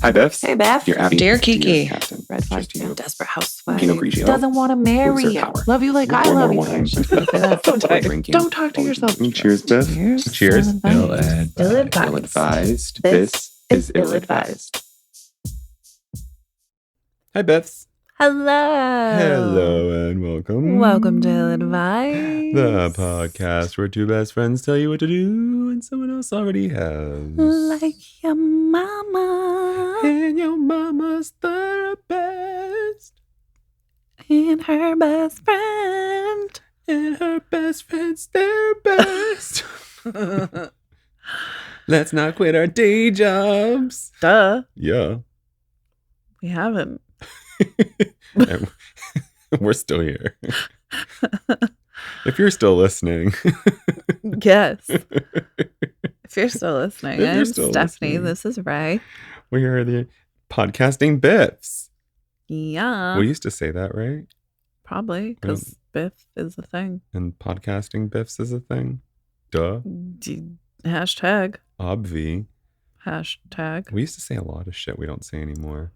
Hi, BiFFs. Hey, Beth. Dear Abby. Dear Kiki. Captain. Red flag. Cheers to you. Desperate housewife. Pinot Grigio. Doesn't want to marry Loser you. power. Love you like Or I more love you. wine. She's gonna say that. Don't talk to yourself. Cheers, Biff. Cheers. Ill-advised. Ill-advised. This is ill-advised. Hi, BiFFs. Hello. Hello and welcome. Welcome to Ill-advised. The podcast where two best friends tell you what to do and someone else already has. Like your mama. And your mama's therapist. And her best friend. And her best friend's therapist. Let's not quit our day jobs. Duh. Yeah. We haven't. And we're still here. If you're still listening. Yes. If you're still listening, If you're I'm still Stephanie. listening. This is Ray. We are the podcasting BiFFs. Yeah. We used to say that, right? Probably because Biff is a thing. And podcasting BiFFs is a thing. Duh. Hashtag. Obvi. Hashtag. We used to say a lot of shit we don't say anymore.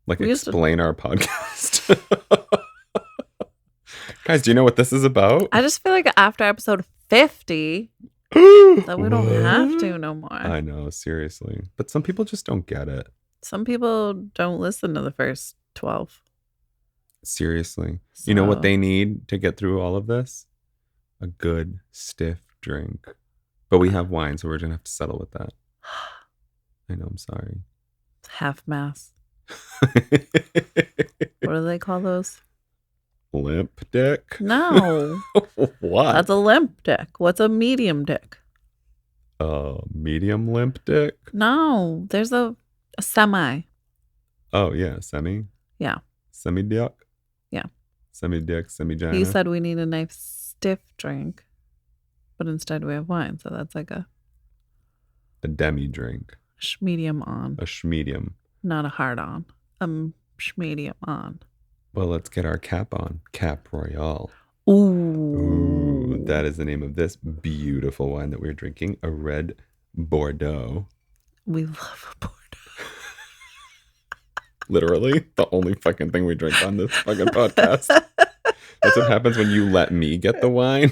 Like We used to- explain our podcast. Guys, do you know what this is about? I just feel like after episode 50 that we don't have to no more. I know, seriously. But some people just don't get it. Some people don't listen to the first 12. Seriously. You know what So- they need to get through all of this? A good, stiff drink. But we have wine, so we're going to have to settle with that. I know, I'm sorry. Half mass. What do they call those? Limp dick? No. What? That's a limp dick. What's a medium dick? Medium limp dick? No. There's a semi. Oh, yeah. Semi? Yeah. Semi-dick? Yeah. Semi-dick, semi-gina? He said we need a nice stiff drink, but instead we have wine. So that's like a demi-drink. medium on, A schmedium. not a hard on. Medium on. Well, let's get our cap on. Cap Royale. Ooh. Ooh, that is the name of this beautiful wine that we're drinking. A red Bordeaux. We love a Bordeaux. Literally, the only fucking thing we drink on this fucking podcast. That's what happens when you let me get the wine.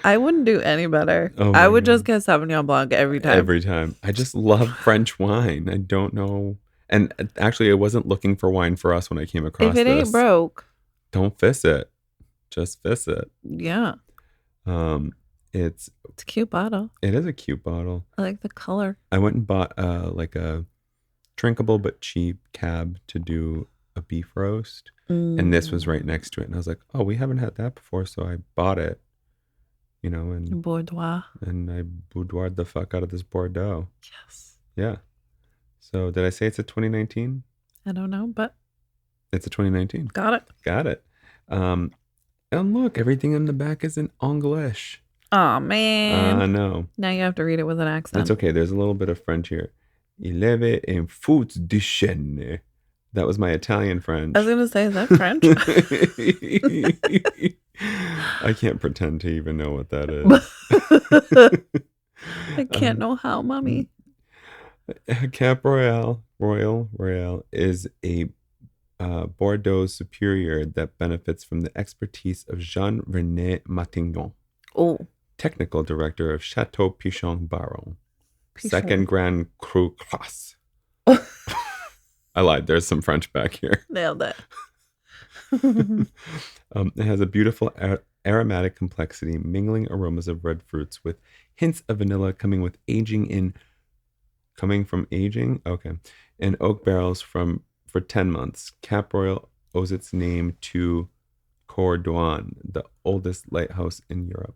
I wouldn't do any better. Oh I my would God. just get Sauvignon Blanc every time. Every time. I just love French wine. I don't know. And actually, I wasn't looking for wine for us when I came across If it this. ain't broke, Don't fizz it. Just fizz it. yeah. It's It's a cute bottle. It is a cute bottle. I like the color. I went and bought like a drinkable but cheap cab to do a beef roast. And this was right next to it. And I was like, oh, we haven't had that before. So I bought it, you know, and Bordeaux. I boudoired the fuck out of this Bordeaux. Yes. Yeah. So did I say it's a 2019? I don't know, but It's a 2019. got it. Got it. And look, everything in the back is in English. Oh, man. No. Now you have to read it with an accent. It's okay. There's a little bit of French here. Il avait un foot de chêne. That was my Italian French. I was going to say, is that French? I can't pretend to even know what that is. I can't know how, mommy. Cap Royal is a Bordeaux Supérieur that benefits from the expertise of Jean-René Matignon, Oh. technical director of Chateau Pichon Baron, Pichon. second Grand Cru class. I lied. There's some French back here. Nailed it. It has a beautiful aromatic complexity, mingling aromas of red fruits with hints of vanilla coming from aging. Okay. In oak barrels for 10 months. Cap Royal owes its name to Cordouan, the oldest lighthouse in Europe.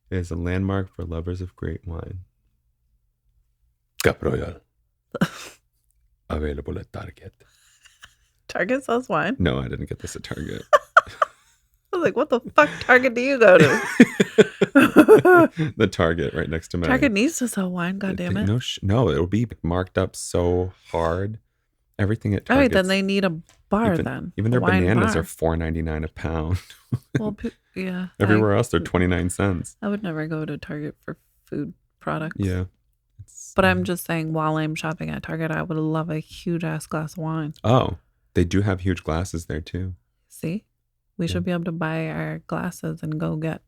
It is a landmark for lovers of great wine. Cap Royal. Available at Target. Target sells wine. No, I didn't get this at Target. I was like, what the fuck Target do you go to? The Target right next to mine. Target needs to sell wine, goddammit. No, it'll be marked up so hard. Everything at All Target. right, then they need a bar even, then. Even their Wine bananas bar. are $4.99 a pound. Well, yeah. Everywhere else they're 29 cents. I would never go to Target for food products. Yeah. glass. But I'm just saying, while I'm shopping at Target, I would love a huge ass glass of wine. Oh, they do have huge glasses there too. See? We Yeah. should be able to buy our glasses and go get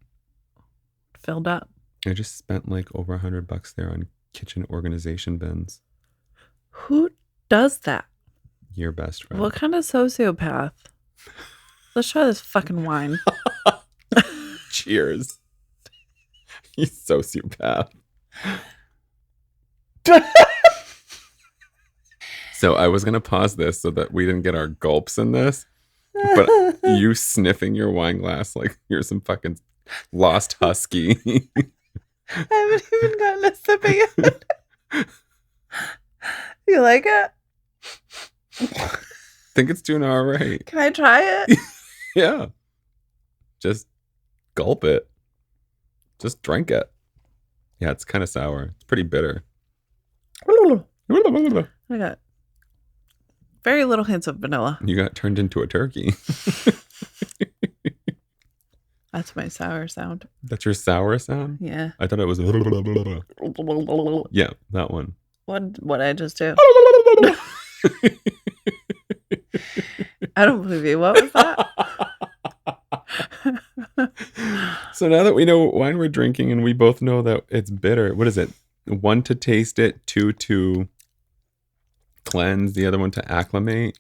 filled up. I just spent like over $100 there on kitchen organization bins. Who does that? Your best friend. What kind of sociopath? Let's try this fucking wine. Cheers. You sociopath. So I was going to pause this so that we didn't get our gulps in this. But you sniffing your wine glass like you're some fucking lost husky. I haven't even gotten a sip of it. You like it? Think it's doing all right. Can I try it? Yeah. Just gulp it. Just drink it. Yeah, it's kind of sour. It's pretty bitter. I got very little hints of vanilla. You got turned into a turkey. That's my sour sound. That's your sour sound? Yeah. I thought it was. Yeah, that one. What I just do? I don't believe you. What was that? So now that we know what wine we're drinking and we both know that it's bitter, what is it? 1 to taste it, 2 to cleanse, the other one to acclimate.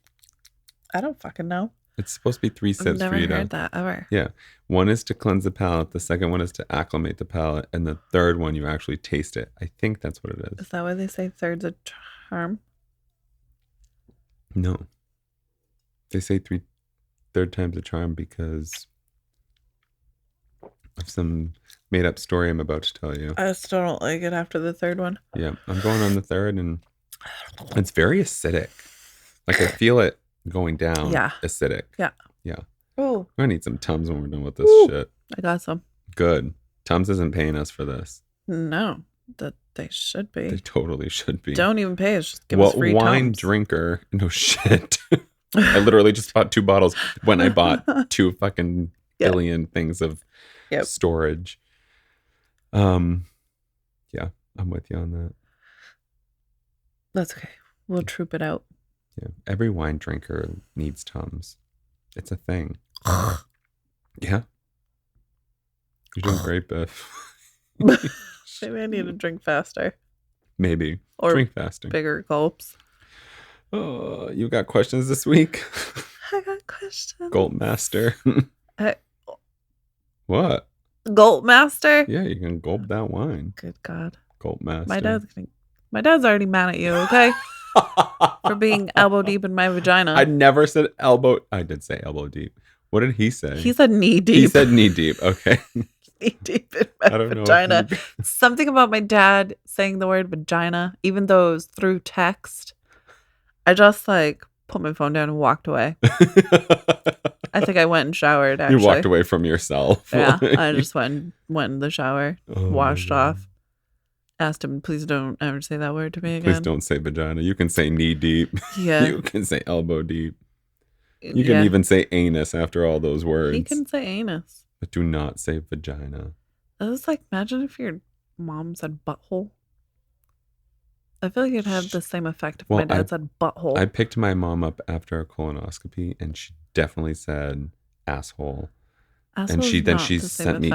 I don't fucking know. It's supposed to be 3 I've sips never for you to. heard that ever. Yeah. 1 is to cleanse the palate. The second one is to acclimate the palate. And the third one, you actually taste it. I think that's what it is. Is that why they say third's a charm? No. They say third time's a charm because of some made up story I'm about to tell you. I still don't like it after the third one. Yeah. I'm going on the third and it's very acidic. Like I feel it going down. Yeah. Acidic. Yeah. Yeah. Oh, I need some Tums when we're done with this shit. I got some. Good. Tums isn't paying us for this. No, that they should be. They totally should be. Don't even pay us. Just give us free wine Tums. drinker? No shit. I literally just bought 2 bottles when I bought 2 fucking billion things of storage. Yeah, I'm with you on that. That's okay. We'll troop it out. Yeah, every wine drinker needs Tums. It's a thing. Yeah. You're doing great, Biff. Maybe I need to drink faster. Maybe. Or drink faster. Bigger gulps. Oh, you got questions this week? I got questions. Gulp Master. I- What? Gulp Master? Yeah, you can gulp that wine. Good God. Gulp Master. My dad's already mad at you, okay? For being elbow deep in my vagina. I never said elbow. I did say elbow deep. What did he say? He said knee deep. He said knee deep. Okay. Knee deep in my vagina. Something about my dad saying the word vagina, even though it was through text. I just put my phone down and walked away. I think I went and showered, actually. You walked away from yourself. Yeah, I just went in the shower, washed off. Asked him, please don't ever say that word to me again. Please don't say vagina. You can say knee deep. Yeah. You can say elbow deep. You can even say anus after all those words. He can say anus. But do not say vagina. It was imagine if your mom said butthole. I feel like it'd have the same effect if my dad said butthole. I picked my mom up after a colonoscopy and she definitely said asshole. And she sent me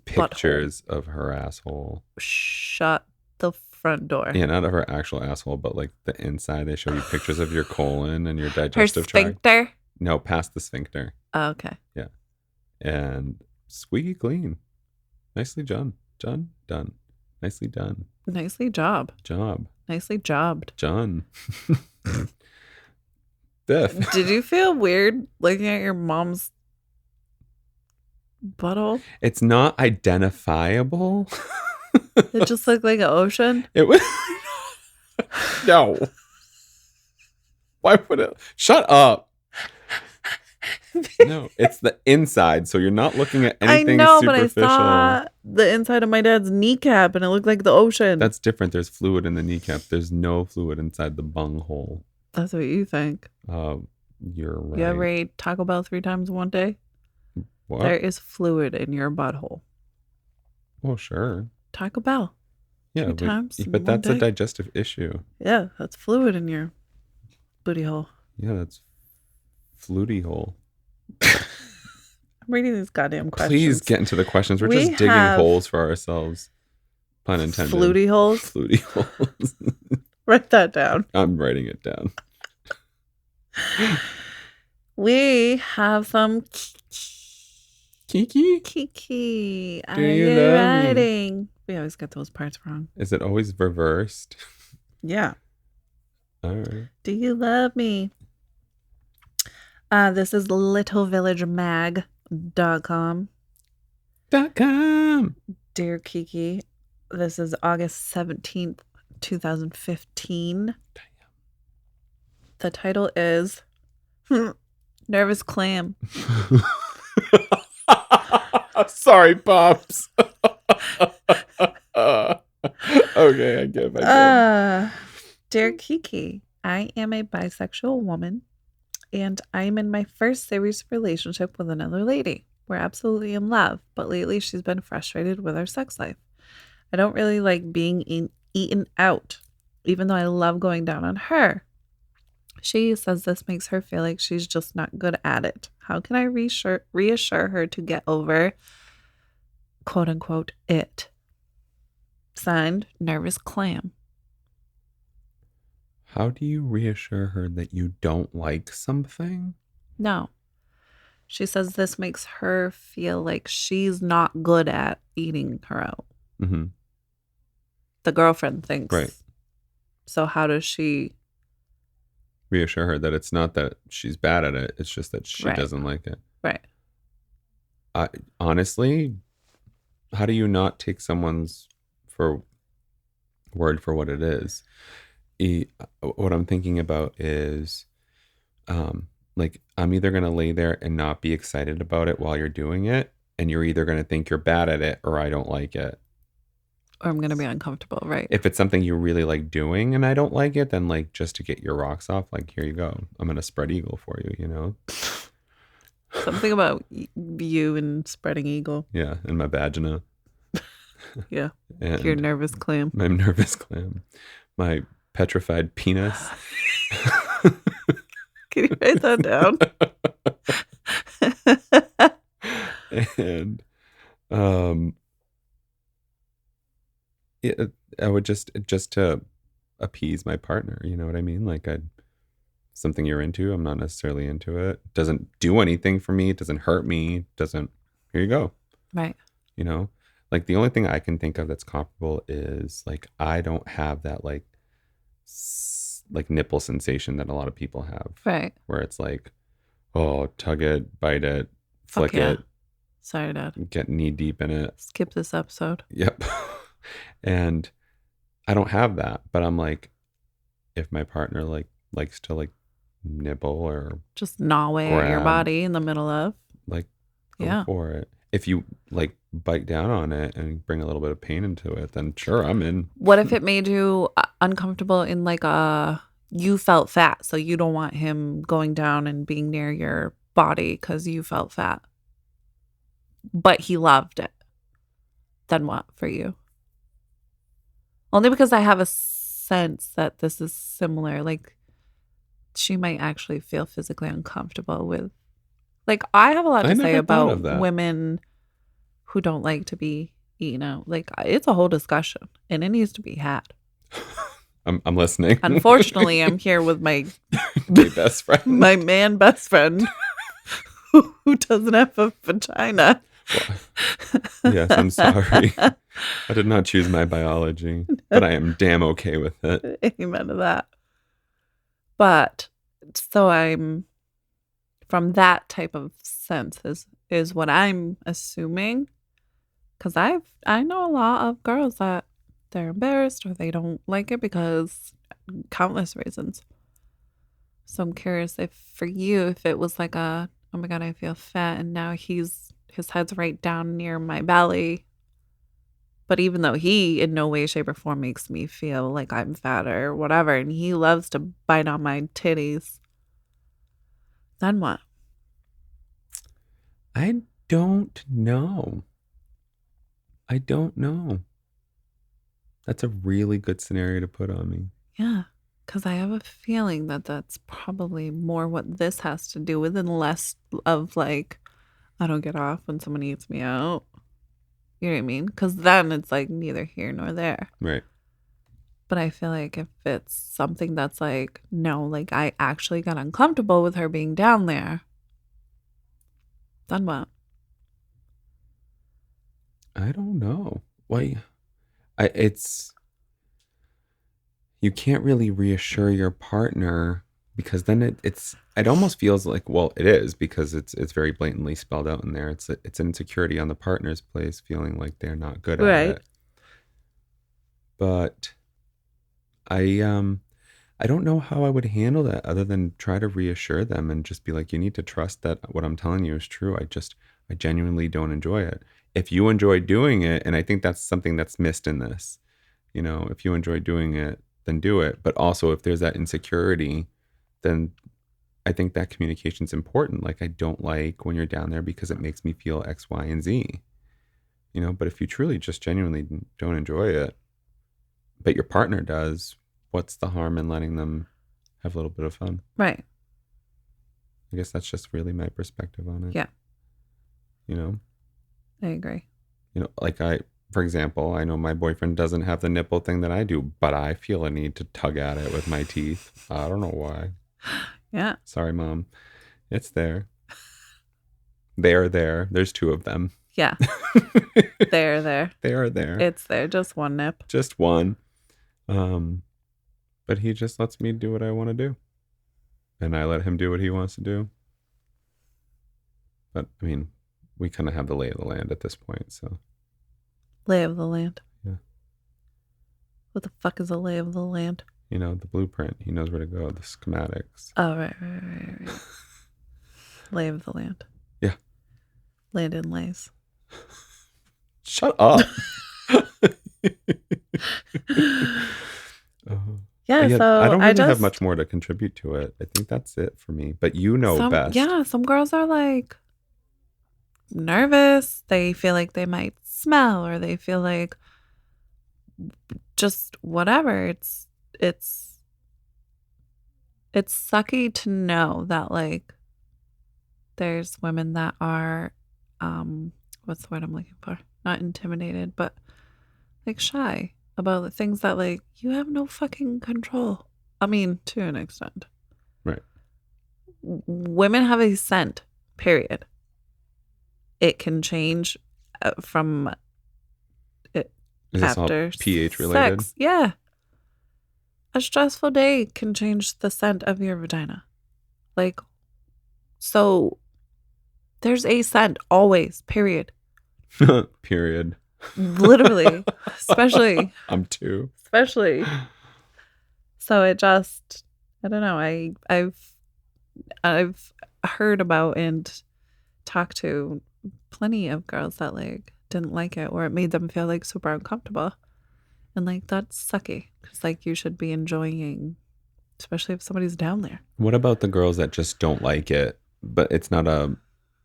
pictures of her asshole. Shut the front door. Yeah, not of her actual asshole, but the inside. They show you pictures of your colon and your digestive tract. Her sphincter? No, past the sphincter. Oh, okay. Yeah. And squeaky clean. Nicely done. Done. Nicely done. Nicely job. Nicely jobbed. John. Biff. Did you feel weird looking at your mom's butthole? It's not identifiable. It just looked like an ocean. It was. No. Why would it? Shut up. No, it's the inside, so you're not looking at anything superficial. But I saw the inside of my dad's kneecap, and it looked like the ocean. That's different. There's fluid in the kneecap. There's no fluid inside the bunghole. That's what you think. You're right. You ever ate Taco Bell 3 times in one day? What? There is fluid in your butthole. Oh, sure. Taco Bell. Yeah, 3 times in but one that's a day? digestive issue. Yeah, that's fluid in your booty hole. Yeah, that's fluty hole. I'm reading these goddamn questions. Please get into the questions. We're We just digging have holes for ourselves. Pun intended. Fluty holes? Fluty holes. Write that down. I'm writing it down. We have some Kiki? Kiki. Do you love me? writing? We always get those parts wrong. Is it always reversed? Yeah. All right. Do you love me? This is littlevillagemag.com. .com. Dear Kiki, this is August 17th, 2015. Damn. The title is Nervous Clam. Sorry, Pops. Okay, I get it. Dear Kiki, I am a bisexual woman, and I'm in my first serious relationship with another lady. We're absolutely in love, but lately she's been frustrated with our sex life. I don't really like being eaten out, even though I love going down on her. She says this makes her feel like she's just not good at it. How can I reassure her to get over, quote unquote, it? Signed, Nervous Clam. How do you reassure her that you don't like something? No. She says this makes her feel like she's not good at eating her out. Mm-hmm. The girlfriend thinks. Right. So how does she reassure her that it's not that she's bad at it, it's just that she doesn't like it? Right. Honestly, how do you not take someone's word for what it is? What I'm thinking about is like, I'm either going to lay there and not be excited about it while you're doing it, and you're either going to think you're bad at it or I don't like it. Or I'm going to be uncomfortable, right? If it's something you really like doing and I don't like it, then like, just to get your rocks off, like, here you go. I'm going to spread eagle for you, you know? Something about you and spreading eagle. Yeah, and my vagina. Yeah. And your nervous clam. My nervous clam. My petrified penis. Can you write that down? And I would just to appease my partner, you know what I mean? Like, something you're into, I'm not necessarily into it. Doesn't do anything for me, it doesn't hurt me, here you go. Right. You know? Like, the only thing I can think of that's comparable is, like, I don't have that like nipple sensation that a lot of people have. Right. Where it's like, oh, tug it, bite it, flick it. Sorry, Dad. Get knee deep in it. Skip this episode. Yep. And I don't have that, but I'm like, if my partner likes to like nibble or just gnaw away at your body in the middle of, like, go for it. If you like bite down on it and bring a little bit of pain into it, then sure, I'm in. What if it made you uncomfortable in like you felt fat, so you don't want him going down and being near your body because you felt fat, but he loved it? Then what for you? Only because I have a sense that this is similar. Like, she might actually feel physically uncomfortable with. Like, I have a lot to say about women who don't like to be eaten out. Like, it's a whole discussion, and it needs to be had. I'm listening. Unfortunately, I'm here with my best friend, my man best friend, who doesn't have a vagina. Well, yes, I'm sorry. I did not choose my biology, but I am damn okay with it. Amen to that. But so I'm from that type of sense is what I'm assuming, because I know a lot of girls that they're embarrassed or they don't like it because countless reasons. So I'm curious if for you, if it was like oh my God, I feel fat, and now his head's right down near my belly. But even though he in no way, shape, or form makes me feel like I'm fat or whatever, and he loves to bite on my titties, then what? I don't know. That's a really good scenario to put on me. Yeah. Because I have a feeling that that's probably more what this has to do with and less of like, I don't get off when someone eats me out. You know what I mean? Because then it's like neither here nor there. Right. But I feel like if it's something that's like, no, like I actually got uncomfortable with her being down there, then what? I don't know. Why? It's you can't really reassure your partner because then it almost feels like, well, it is because it's very blatantly spelled out in there. It's an insecurity on the partner's place, feeling like they're not good at it. But I don't know how I would handle that other than try to reassure them and just be like, you need to trust that what I'm telling you is true. I genuinely don't enjoy it. If you enjoy doing it, and I think that's something that's missed in this, if you enjoy doing it, then do it. But also if there's that insecurity, then I think that communication's important. Like, I don't like when you're down there because it makes me feel X, Y, and Z. But if you truly just genuinely don't enjoy it, but your partner does, what's the harm in letting them have a little bit of fun? Right. I guess that's just really my perspective on it. Yeah. I agree. For example, I know my boyfriend doesn't have the nipple thing that I do, but I feel a need to tug at it with my teeth. I don't know why. Yeah. Sorry, Mom. It's there. They're there. There's two of them. Yeah. They're there. They are there. It's there. Just one nip. Just one. But he just lets me do what I want to do. And I let him do what he wants to do. But, I mean, we kind of have the lay of the land at this point, so. Lay of the land. Yeah. What the fuck is a lay of the land? The blueprint. He knows where to go, the schematics. Oh, right. Lay of the land. Yeah. Land and lays. Shut up. Yeah, so I don't really just have much more to contribute to it. I think that's it for me. But best. Yeah, some girls are like nervous. They feel like they might smell, or they feel like just whatever. It's sucky to know that like there's women that are what's the word I'm looking for? Not intimidated, but like shy about the things that like you have no fucking control. I mean, to an extent. Right. Women have a scent, period. It can change from it Is this after all pH related? sex. Yeah. A stressful day can change the scent of your vagina. Like, so there's a scent always, period. Period. Literally. Especially. I'm too. Especially. So it just, I don't know. I've heard about and talked to plenty of girls that like didn't like it, or it made them feel like super uncomfortable. And like that's sucky, because like you should be enjoying, especially if somebody's down there. What about the girls that just don't like it, but it's not a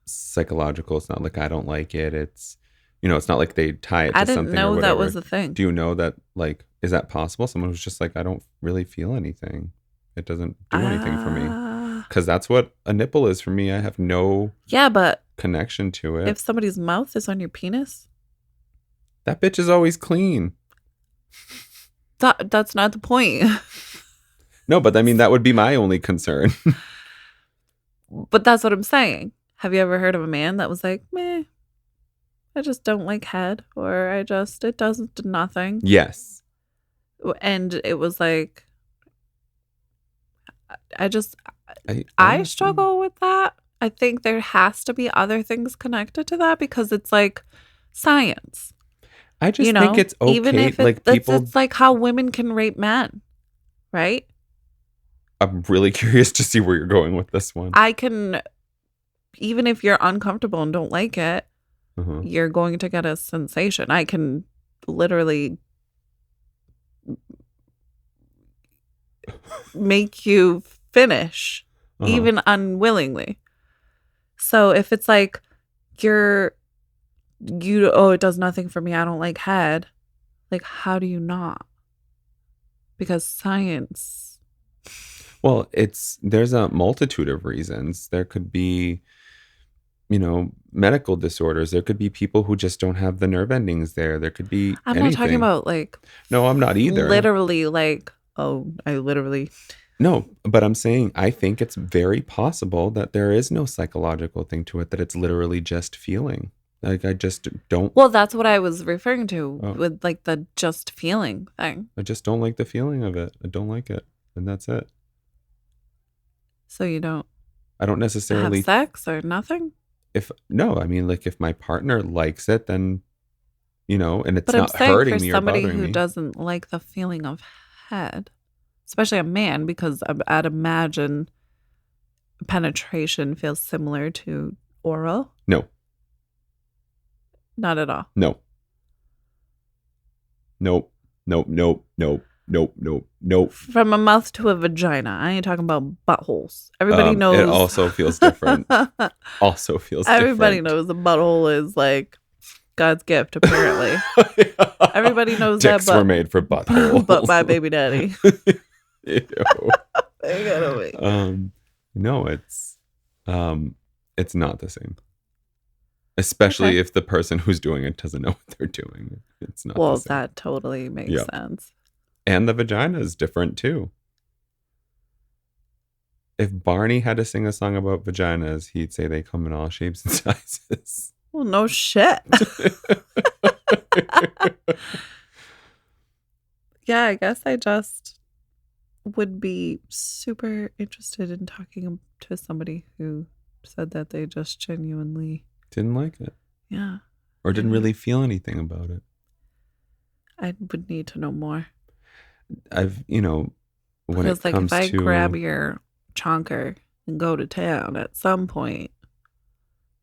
psychological, it's not like I don't like it, it's it's not like they tie it to something. I didn't know that was a thing. Do you know that, like, is that possible? Someone who's just like, I don't really feel anything. It doesn't do anything for me. Because that's what a nipple is for me. I have no connection to it. If somebody's mouth is on your penis, that bitch is always clean. That's not the point. No, but I mean, that would be my only concern. But that's what I'm saying. Have you ever heard of a man that was like, meh, I just don't like head, or it doesn't do nothing? Yes. And it was like, I struggle with that. I think there has to be other things connected to that, because it's like science. I just think it's okay. Even if it's like how women can rape men, right? I'm really curious to see where you're going with this one. Even if you're uncomfortable and don't like it, you're going to get a sensation. I can literally make you finish, even unwillingly. So if it's like it does nothing for me, I don't like head, Like, how do you not? Because science. Well, there's a multitude of reasons. There could be, medical disorders. There could be people who just don't have the nerve endings there. There could be I'm anything. not talking about like. No, I'm not either. Literally, like, I literally. No, but I'm saying I think it's very possible that there is no psychological thing to it, that it's literally just feeling. Like, I just don't. Well, that's what I was referring to with like the just feeling thing. I just don't like the feeling of it. I don't like it. And that's it. So you don't I don't necessarily have sex or nothing? If my partner likes it, then, and it's but not I'm saying hurting for me or somebody bothering who me. doesn't like the feeling of head, especially a man, because I'd imagine penetration feels similar to oral. No. Not at all. No. Nope. Nope. Nope. Nope. Nope. Nope. Nope. From a mouth to a vagina. I ain't talking about buttholes. Everybody knows. It also feels different. Everybody knows the butthole is like God's gift, apparently. Everybody knows Dicks that. Were made for buttholes. But my baby daddy. Ew. They gotta wait. No, it's not the same. Especially if the person who's doing it doesn't know what they're doing. It's not the same. That totally makes sense. And the vagina is different too. If Barney had to sing a song about vaginas, he'd say they come in all shapes and sizes. Well, no shit. Yeah, I guess I just would be super interested in talking to somebody who said that they just genuinely didn't like it. Yeah. Or didn't really feel anything about it. I would need to know more. When because, it comes if I grab your chonker and go to town at some point,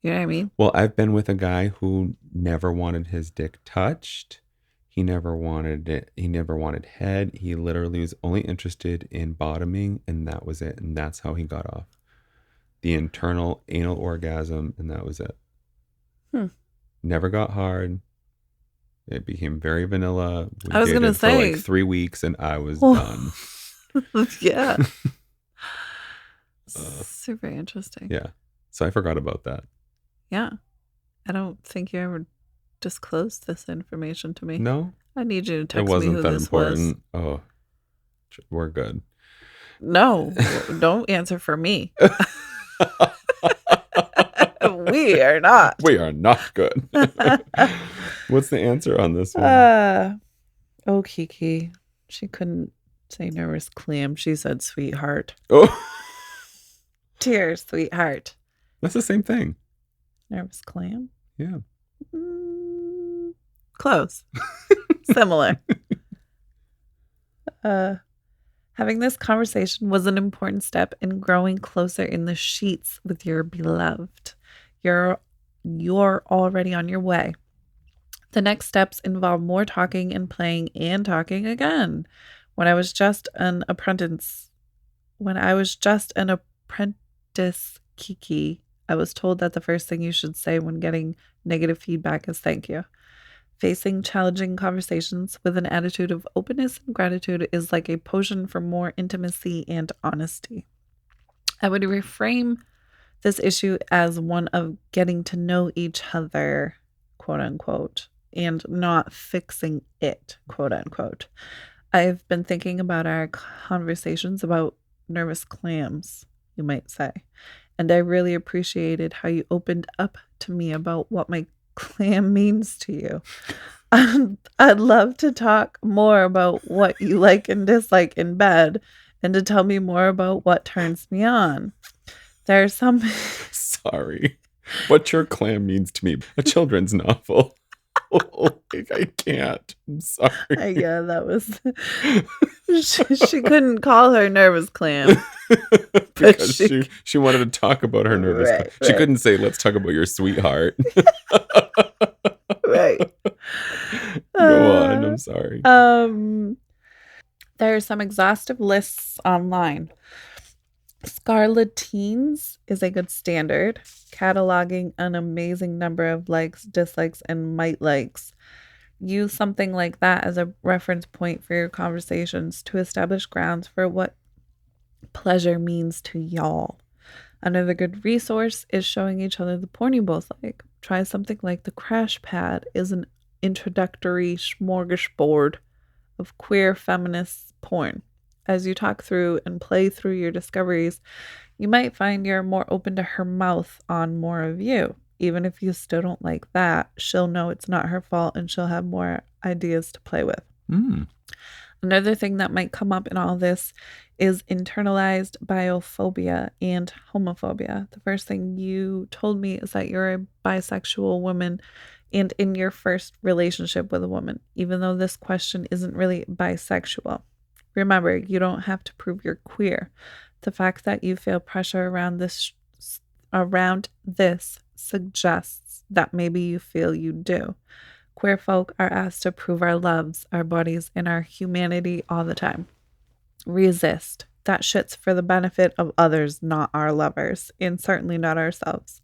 you know what I mean? Well, I've been with a guy who never wanted his dick touched. He never wanted it. He never wanted head. He literally was only interested in bottoming, and that was it. And that's how he got off. The internal anal orgasm, and that was it. Never got hard. It became very vanilla. I was going to say. For like 3 weeks, and I was done. Yeah. Super interesting. Yeah. So I forgot about that. Yeah. I don't think you ever disclosed this information to me. No? I need you to text me who this was. It wasn't that important. Oh, we're good. No, don't answer for me. We are not. We are not good. What's the answer on this one? Kiki. She couldn't say nervous clam. She said sweetheart. Oh. Dear sweetheart. That's the same thing. Nervous clam? Yeah. Close. Similar. Having this conversation was an important step in growing closer in the sheets with your beloved. You're already on your way. The next steps involve more talking and playing and talking again. When I was just an apprentice Kiki, I was told that the first thing you should say when getting negative feedback is thank you. Facing challenging conversations with an attitude of openness and gratitude is like a potion for more intimacy and honesty. I would reframe this issue as one of getting to know each other, quote unquote, and not fixing it, quote unquote. I've been thinking about our conversations about nervous clams, you might say, and I really appreciated how you opened up to me about what my clam means to you. I'd love to talk more about what you like and dislike in bed and to tell me more about what turns me on. There's some... Sorry. What Your Clam Means to Me. A children's novel. I can't. I'm sorry. Yeah, that was... she couldn't call her nervous clam. Because she wanted to talk about her nervous clam. She couldn't say, let's talk about your sweetheart. Right. Go on. I'm sorry. There are some exhaustive lists online. Scarletines is a good standard, cataloging an amazing number of likes, dislikes, and might likes. use something like that as a reference point for your conversations to establish grounds for what pleasure means to y'all. Another good resource is showing each other the porn you both like. Try something like the Crash Pad is an introductory smorgasbord of queer feminist porn. As you talk through and play through your discoveries, you might find you're more open to her mouth on more of you. Even if you still don't like that, she'll know it's not her fault and she'll have more ideas to play with. Another thing that might come up in all this is internalized biophobia and homophobia. The first thing you told me is that you're a bisexual woman and in your first relationship with a woman, even though this question isn't really bisexual. Remember, you don't have to prove you're queer. The fact that you feel pressure around this suggests that maybe you feel you do. Queer folk are asked to prove our loves, our bodies, and our humanity all the time. Resist. That shit's for the benefit of others, not our lovers, and certainly not ourselves.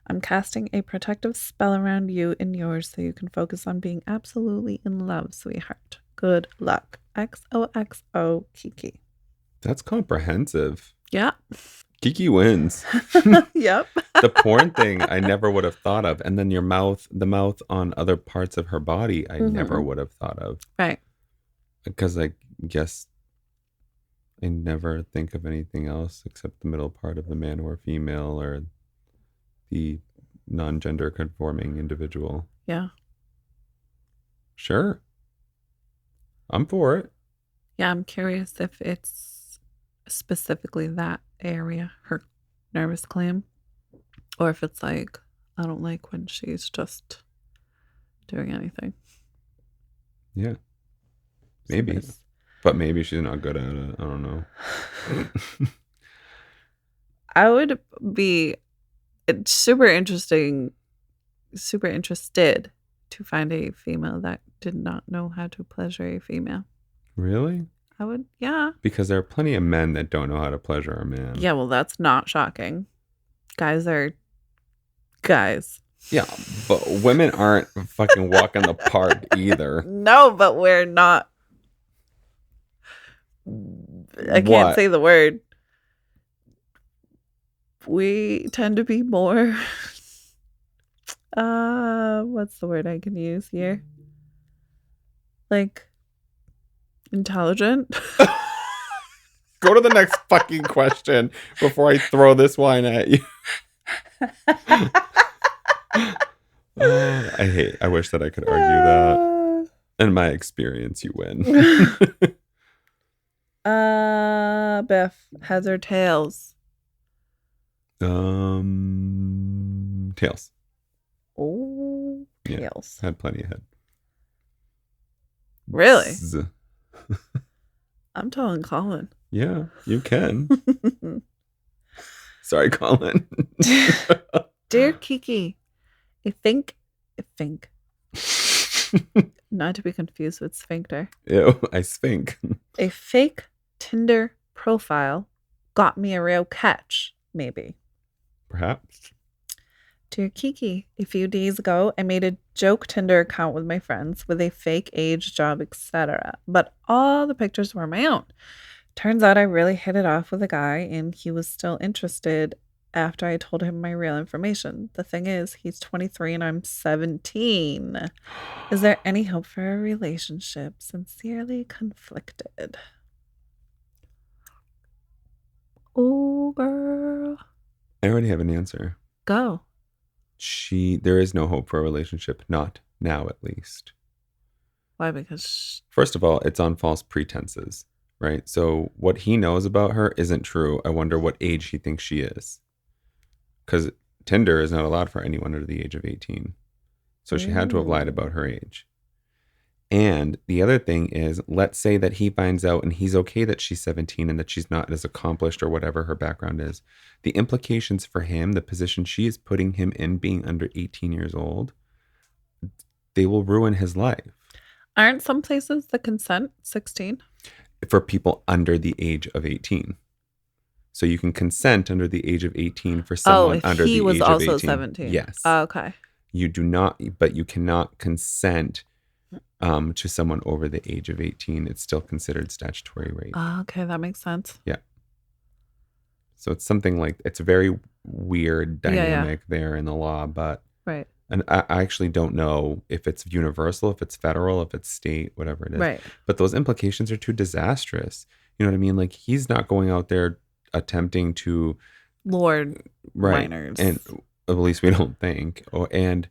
I'm casting a protective spell around you and yours so you can focus on being absolutely in love, sweetheart. Good luck. XOXO Kiki. That's comprehensive. Yeah. Kiki wins. Yep. The porn thing I never would have thought of. And then the mouth on other parts of her body, I never would have thought of. Right. Because I guess I never think of anything else except the middle part of the man or female or the non-gender conforming individual. Yeah. Sure. I'm for it. Yeah, I'm curious if it's specifically that area, her nervous clam, or if it's like, I don't like when she's just doing anything. Yeah. Maybe. But maybe she's not good at it. I don't know. I would be super interested to find a female that did not know how to pleasure a female. Really? I would, yeah. Because there are plenty of men that don't know how to pleasure a man. Yeah, well, that's not shocking. Guys are guys. Yeah, but women aren't fucking walking the park either. No, but we're not. I can't say the word. We tend to be more what's the word I can use here? Like intelligent. Go to the next fucking question before I throw this wine at you. I wish that I could argue that. In my experience, you win. Biff, heads or tails? Tails. Oh, tails. Yeah, had plenty of head. Really? I'm telling Colin. Yeah, you can. Sorry, Colin. Dear Kiki, I think. Not to be confused with sphincter. Ew, I sphinx. A fake Tinder profile got me a real catch, maybe. Perhaps. Dear Kiki, a few days ago, I made a joke Tinder account with my friends with a fake age, job, etc. But all the pictures were my own. Turns out I really hit it off with a guy and he was still interested after I told him my real information. The thing is, he's 23 and I'm 17. Is there any hope for a relationship? Sincerely conflicted. Oh, girl. I already have an answer. Go. There is no hope for a relationship. Not now, at least. Why? Because... First of all, it's on false pretenses, right? So what he knows about her isn't true. I wonder what age he thinks she is. Because Tinder is not allowed for anyone under the age of 18. So she had to have lied about her age. And the other thing is, let's say that he finds out and he's okay that she's 17 and that she's not as accomplished or whatever her background is. The implications for him, the position she is putting him in being under 18 years old, they will ruin his life. Aren't some places the consent 16? For people under the age of 18. So you can consent under the age of 18 for someone under the age of 18. he was also 17. Yes. Okay. You do not, but you cannot consent to someone over the age of 18, it's still considered statutory rape. Okay, that makes sense. Yeah. So it's something like, it's a very weird dynamic there in the law, but right. And I actually don't know if it's universal, if it's federal, if it's state, whatever it is. Right. But those implications are too disastrous. You know what I mean? Like, he's not going out there attempting to lord minors, and at least we don't think,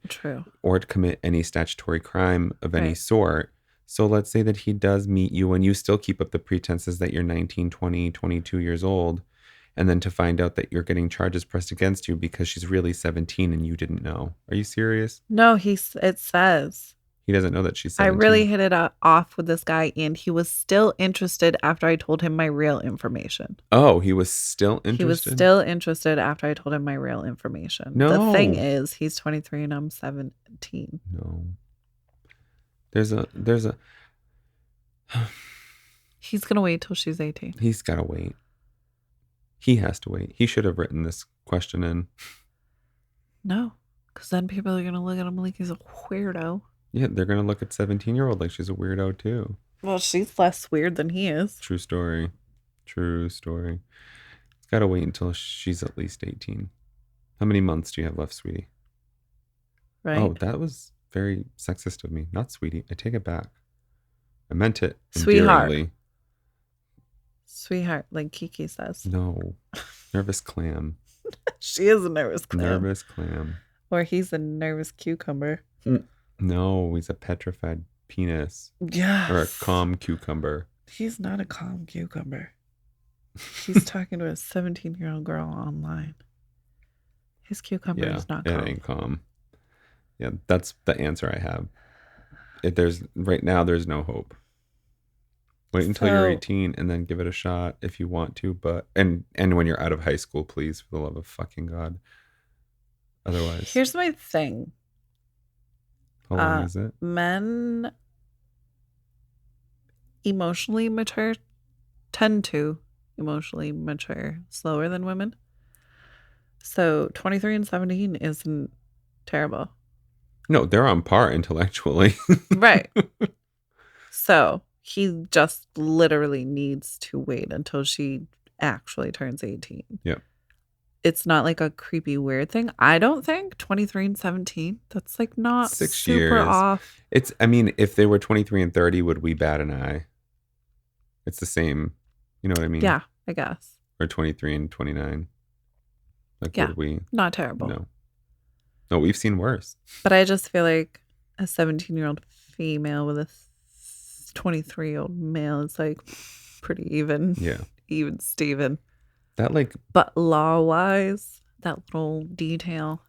true, or to commit any statutory crime of any sort. So let's say that he does meet you and you still keep up the pretenses that you're 19, 20, 22 years old. And then to find out that you're getting charges pressed against you because she's really 17 and you didn't know. Are you serious? No, it says. He doesn't know that she's 17. I really hit it off with this guy, and he was still interested after I told him my real information. Oh, he was still interested? He was still interested after I told him my real information. No. The thing is, he's 23 and I'm 17. No. There's a... He's going to wait till she's 18. He's got to wait. He has to wait. He should have written this question in. No, because then people are going to look at him like he's a weirdo. Yeah, they're going to look at 17-year-old like she's a weirdo too. Well, she's less weird than he is. True story. True story. It's got to wait until she's at least 18. How many months do you have left, sweetie? Right. Oh, that was very sexist of me. Not sweetie. I take it back. I meant it Sweetheart. endearingly. Sweetheart, like Kiki says. No. Nervous clam. She is a nervous clam. Nervous clam. Or he's a nervous cucumber. No, he's a petrified penis. Yeah. Or a calm cucumber. He's not a calm cucumber. He's talking to a 17-year-old girl online. His cucumber is not calm. It ain't calm. Yeah, that's the answer I have. Right now, there's no hope. Wait until you're 18 and then give it a shot if you want to, but and when you're out of high school, please, for the love of fucking God. Otherwise, here's my thing. How long is it? Men emotionally mature tend to emotionally mature slower than women. So 23 and 17 isn't terrible. No, they're on par intellectually. Right. So he just literally needs to wait until she actually turns 18. Yeah. It's not like a creepy weird thing. I don't think 23 and 17. That's like not 6 super years off. I mean, if they were 23 and 30, would we bat an eye? It's the same. You know what I mean? Yeah, I guess. Or 23 and 29. Like, yeah, would we? Not terrible. No, we've seen worse. But I just feel like a 17-year-old female with a 23-year-old male is like pretty even. Yeah. Even Steven. That But law-wise, that little detail.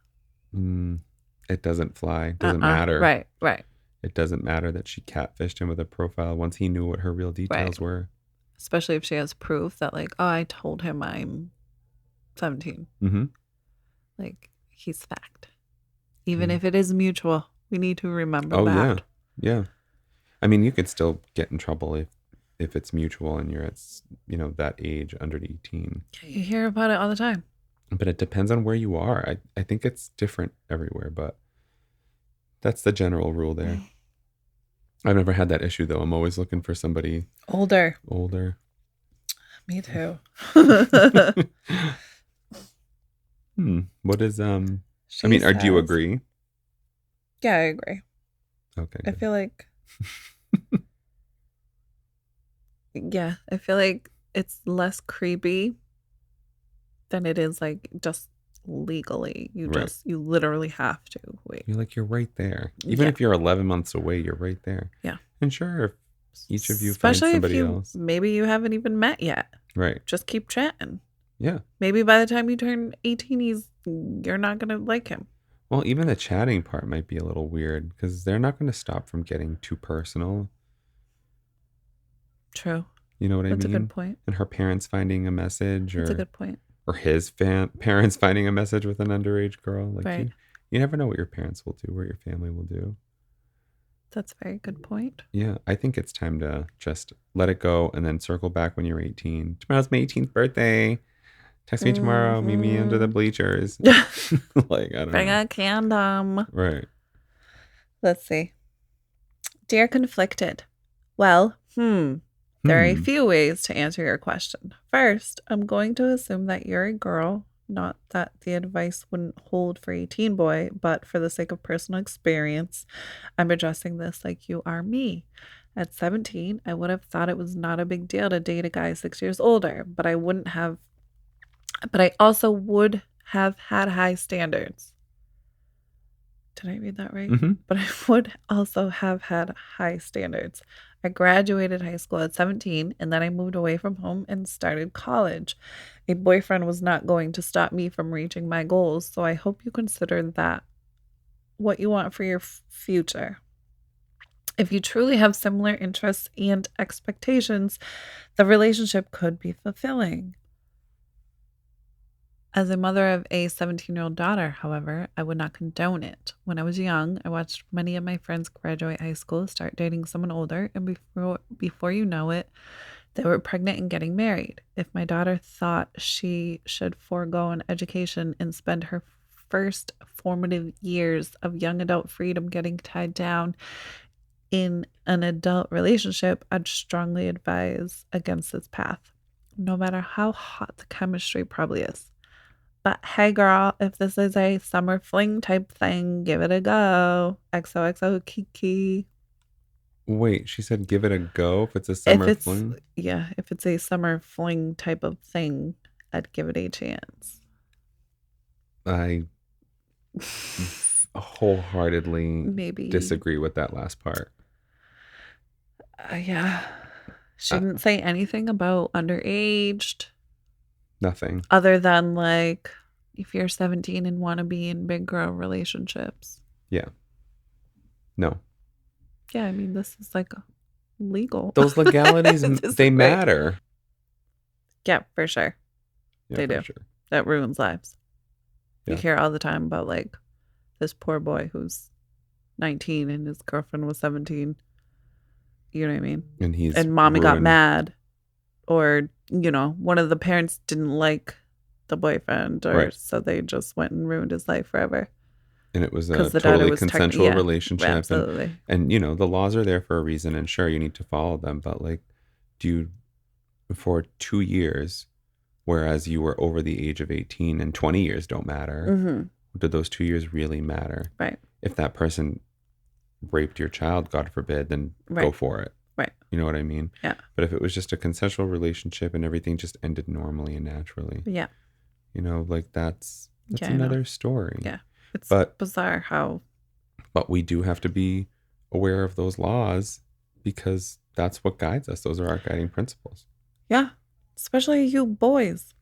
It doesn't fly. It doesn't matter. Right. It doesn't matter that she catfished him with a profile once he knew what her real details were. Especially if she has proof that like, oh, I told him I'm 17. Mm-hmm. Like, he's fact. Even if it is mutual, we need to remember that. Yeah. I mean, you could still get in trouble if it's mutual and you're at, that age under 18. You hear about it all the time. But it depends on where you are. I think it's different everywhere, but that's the general rule there. I've never had that issue, though. I'm always looking for somebody older. Me too. What is do you agree? Yeah, I agree. Okay. I feel like I feel like it's less creepy than it is like just legally. You literally have to wait. You're right there. Even if you're 11 months away, you're right there. Yeah. And sure, if each of you finds somebody else. Maybe you haven't even met yet. Right. Just keep chatting. Yeah. Maybe by the time you turn 18, you're not going to like him. Well, even the chatting part might be a little weird because they're not going to stop from getting too personal. True. You know what I mean? That's a good point. And her parents finding a message, That's a good point. Or his parents finding a message with an underage girl. Like right. You never know what your parents will do, what your family will do. That's a very good point. Yeah, I think it's time to just let it go and then circle back when you're 18. Tomorrow's my 18th birthday. Text me tomorrow. Meet me under the bleachers. Like, I don't know. Bring a condom. Right. Let's see. Dear Conflicted. Well, there are a few ways to answer your question. First, I'm going to assume that you're a girl. Not that the advice wouldn't hold for a teen boy, but for the sake of personal experience, I'm addressing this like you are me. At 17, I would have thought it was not a big deal to date a guy 6 years older, but I also would have had high standards. Did I read that right? Mm-hmm. But I would also have had high standards. I graduated high school at 17, and then I moved away from home and started college. A boyfriend was not going to stop me from reaching my goals, so I hope you consider that what you want for your future. If you truly have similar interests and expectations, the relationship could be fulfilling. As a mother of a 17-year-old daughter, however, I would not condone it. When I was young, I watched many of my friends graduate high school, start dating someone older, and before you know it, they were pregnant and getting married. If my daughter thought she should forego an education and spend her first formative years of young adult freedom getting tied down in an adult relationship, I'd strongly advise against this path, no matter how hot the chemistry probably is. But hey, girl, if this is a summer fling type thing, give it a go. XOXO Kiki. Wait, she said give it a go if it's a summer fling? Yeah, if it's a summer fling type of thing, I'd give it a chance. I wholeheartedly disagree with that last part. Yeah. She didn't say anything about underaged. Nothing. Other than like if you're 17 and want to be in big girl relationships. Yeah. No. Yeah, I mean, this is like legal. Those legalities, they matter. Yeah, for sure. Yeah, they do. Sure. That ruins lives. Yeah. You hear all the time about like this poor boy who's 19 and his girlfriend was 17. You know what I mean? And mommy got mad. Or, you know, one of the parents didn't like the boyfriend, or so they just went and ruined his life forever. And it was a totally consensual relationship. Absolutely. And, you know, the laws are there for a reason, and sure, you need to follow them. But like, for 2 years, whereas you were over the age of 18 and 20 years don't matter, did those 2 years really matter? Right. If that person raped your child, God forbid, then go for it. Right. You know what I mean? Yeah. But if it was just a consensual relationship and everything just ended normally and naturally. Yeah. You know, like that's another story. Yeah. It's bizarre how. But we do have to be aware of those laws because that's what guides us. Those are our guiding principles. Yeah. Especially you boys.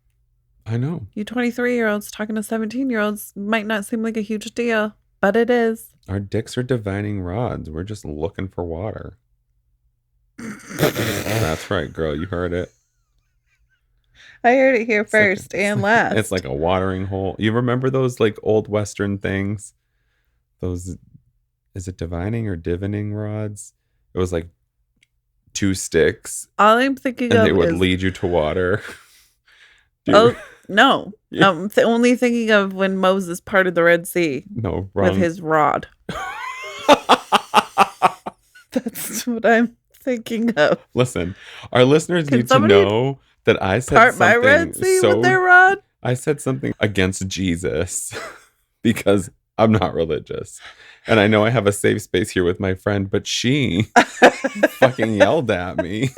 I know. You 23-year-olds talking to 17-year-olds might not seem like a huge deal, but it is. Our dicks are divining rods. We're just looking for water. That's right, girl. You heard it. I heard it here first and last. It's like a watering hole. You remember those like old Western things? Those, is it divining or divining rods? It was like 2 sticks. All I'm thinking of and they would lead you to water. No. Yeah. I'm only thinking of when Moses parted the Red Sea. No, wrong. With his rod. That's what I'm thinking of. Listen, our listeners need to know that I said something my Red Sea with their rod? I said something against Jesus because I'm not religious. And I know I have a safe space here with my friend, but she fucking yelled at me.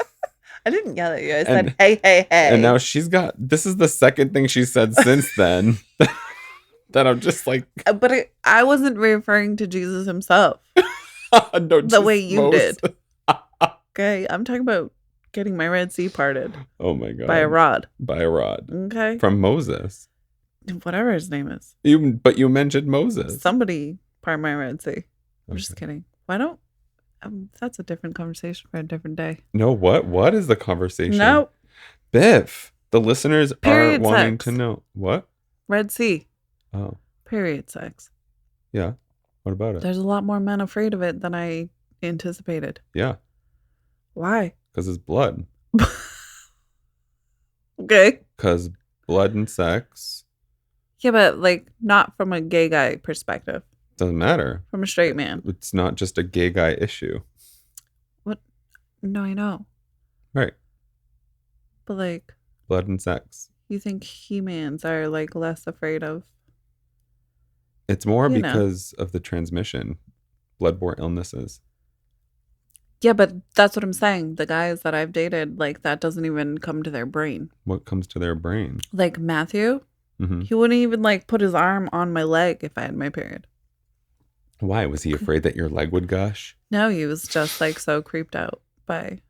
I didn't yell at you. I said, hey, hey, hey. And now this is the second thing she said since then that I'm just like. But I wasn't referring to Jesus himself. No, the way you did. Okay, I'm talking about getting my Red Sea parted. Oh my God. By a rod. Okay. From Moses. Whatever his name is. But you mentioned Moses. Somebody part my Red Sea. I'm just kidding. Why don't... that's a different conversation for a different day. No, what is the conversation? No. Biff. The listeners Period are wanting sex. to know. What? Red Sea. Oh. Period sex. Yeah. What about it? There's a lot more men afraid of it than I anticipated. Yeah. Why? Because it's blood. Okay. Because blood and sex. Yeah, but like not from a gay guy perspective. Doesn't matter. From a straight man. It's not just a gay guy issue. No, I know. Right. But like, Blood and sex. you think He-Mans are like less afraid of? It's more You know. because of the transmission, bloodborne illnesses. Yeah, but that's what I'm saying. The guys that I've dated, like that doesn't even come to their brain. What comes to their brain? Like Matthew, Mm-hmm. he wouldn't even like put his arm on my leg if I had my period. Why? Was he afraid that your leg would gush? No, he was just like so creeped out by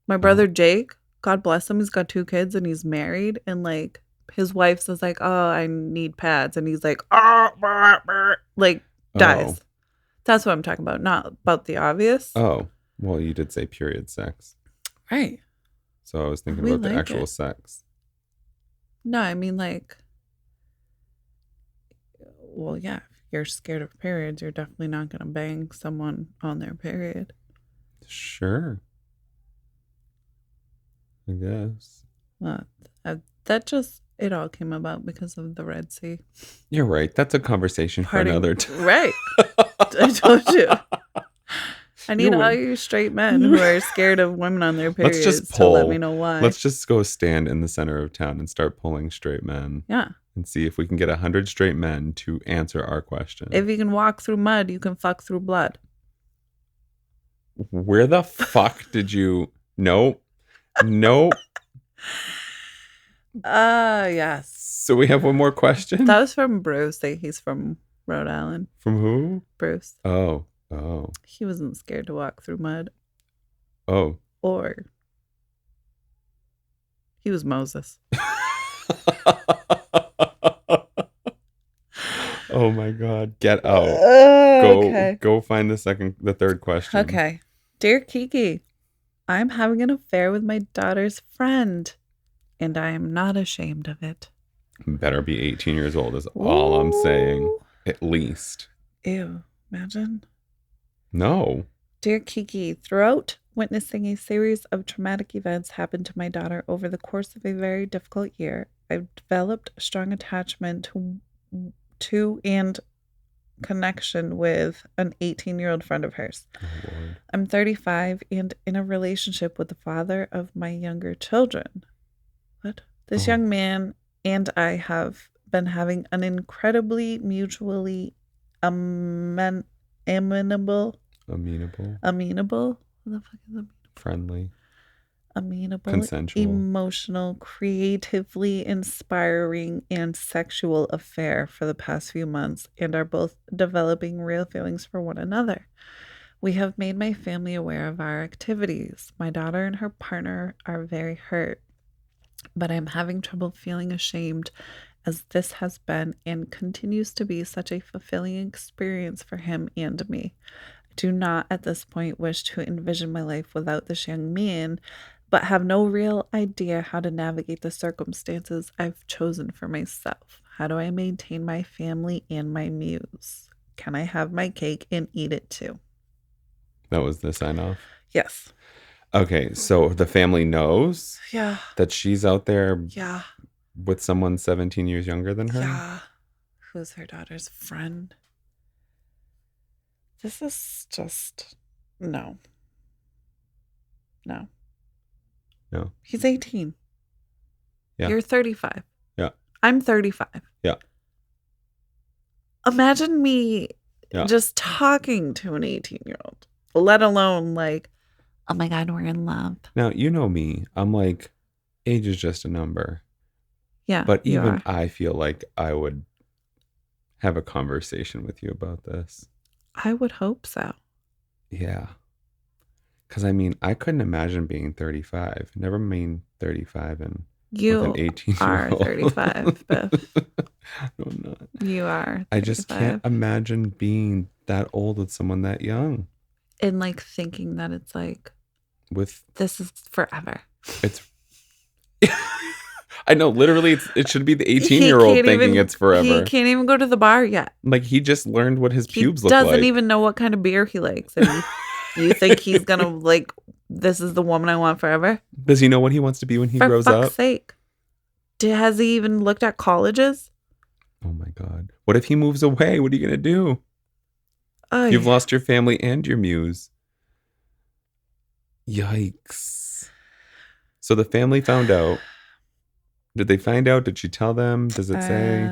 my brother Jake. God bless him. He's got 2 kids and he's married. And like his wife says like, "Oh, I need pads," and he's like, "Oh," like dies. That's what I'm talking about. Not about the obvious. Oh, well, you did say period sex. Right. So I was thinking We about the like actual it. sex. No, I mean like, well, yeah, if you're scared of periods, you're definitely not going to bang someone on their period. Sure. I guess. Well, that just, it all came about because of the Red Sea. You're right. That's a conversation for another time. Right. I told you. I need all you straight men who are scared of women on their periods to let me know why. Let's just go stand in the center of town and start pulling straight men. Yeah. And see if we can get 100 straight men to answer our question. If you can walk through mud, you can fuck through blood. Where the fuck did you... Nope. Yes. So we have one more question? That was from Bruce. He's from Rhode Island. From who? Bruce. Oh. He wasn't scared to walk through mud. Oh. Or he was Moses. Oh my God. Get out. Okay. Go find the third question. Okay. Dear Kiki, I'm having an affair with my daughter's friend, and I am not ashamed of it. Better be 18 years old is all I'm saying. At least. Ew. Imagine. No. Dear Kiki, throughout witnessing a series of traumatic events happen to my daughter over the course of a very difficult year, I've developed a strong attachment to and connection with an 18-year-old friend of hers. Oh, Lord. I'm 35 and in a relationship with the father of my younger children. What? This young man and I have been having an incredibly mutually amenable. What the fuck is amenable? Friendly. Amenable, consensual, emotional, creatively inspiring, and sexual affair for the past few months, and are both developing real feelings for one another. We have made my family aware of our activities. My daughter and her partner are very hurt, but I'm having trouble feeling ashamed, as this has been and continues to be such a fulfilling experience for him and me. I do not at this point wish to envision my life without this young man, but have no real idea how to navigate the circumstances I've chosen for myself. How do I maintain my family and my muse? Can I have my cake and eat it too? That was the sign off? Yes. Okay, so the family knows that she's out there with someone 17 years younger than her? Yeah. Who's her daughter's friend? This is just... No. He's 18. Yeah. You're 35. Yeah. I'm 35. Yeah. Imagine me just talking to an 18-year-old, let alone like, oh my God, we're in love. Now, you know me. I'm like, age is just a number. Yeah. But even I feel like I would have a conversation with you about this. I would hope so. Yeah. Because, I mean, I couldn't imagine being 35. Never mind 35 and with an 18-year-old. You are 35, Biff. No, I'm not. You are 35. I just can't imagine being that old with someone that young. And like thinking that it's like, this is forever. It's... I know, literally, it should be the 18-year-old thinking it's forever. He can't even go to the bar yet. Like, he just learned what his pubes look like. He doesn't even know what kind of beer he likes. And you think he's going to, like, this is the woman I want forever? Does he know what he wants to be when he grows up? For fuck's sake. Has he even looked at colleges? Oh, my God. What if he moves away? What are you going to do? You've lost your family and your muse. Yikes. So the family found out. Did they find out? Did she tell them? Does it say?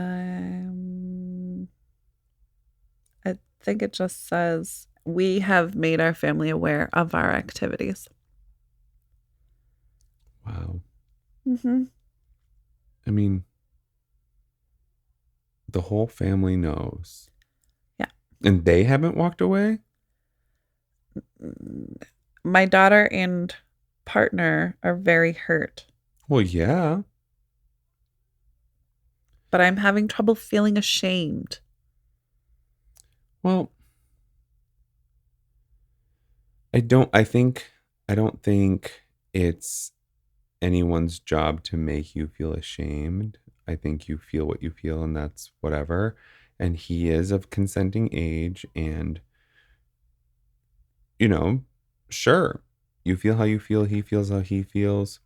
I think it just says, we have made our family aware of our activities. Wow. Mm-hmm. I mean, the whole family knows. Yeah. And they haven't walked away? My daughter and partner are very hurt. Well, yeah. But I'm having trouble feeling ashamed. Well, I don't think it's anyone's job to make you feel ashamed. I think you feel what you feel and that's whatever. And he is of consenting age and, you know, sure, you feel how you feel, he feels how he feels.